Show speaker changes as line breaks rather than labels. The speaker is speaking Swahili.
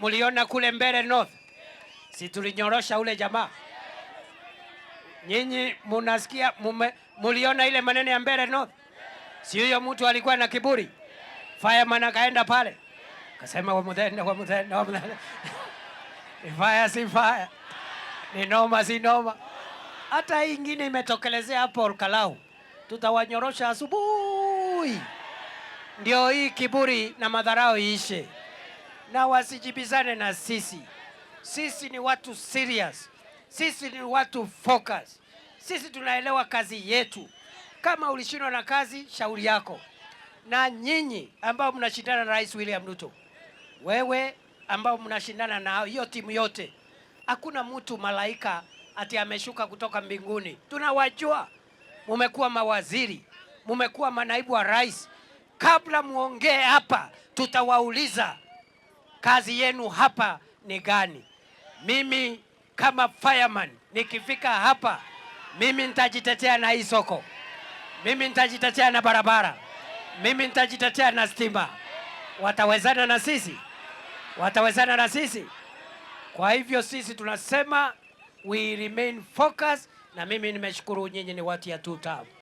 Muliona kule mbele North, si tulinyorosha ule jamaa? Nyinyi munasikia, muliona ile maneno ya mbele North? Si huyo mtu alikuwa na kiburi? Fireman akaenda pale akasema wamudhenda ni fire si fire, ni noma si noma. Hata hii ingine imetokelezea hapo Olkalau, tutawanyorosha asubuhi, ndio hii kiburi na madharau iishe, na wasijibizane na sisi. Sisi ni watu serious, sisi ni watu focus, sisi tunaelewa kazi yetu. Kama ulishindwa na kazi, shauri yako. Na nyinyi ambao mnashindana na Rais William Ruto, wewe ambao mnashindana na hiyo timu yote, hakuna mtu malaika ati ameshuka kutoka mbinguni. Tunawajua, mumekuwa mawaziri, mumekuwa manaibu wa rais. Kabla muongee hapa, tutawauliza kazi yenu hapa ni gani. Mimi kama fireman nikifika hapa, mimi nitajitetea na hii soko, mimi nitajitetea na barabara, mimi nitajitetea na stima. Watawezana na sisi? Watawezana na sisi? Kwa hivyo sisi tunasema we remain focused, na mimi nimeshukuru nyinyi ni watu ya 2 term.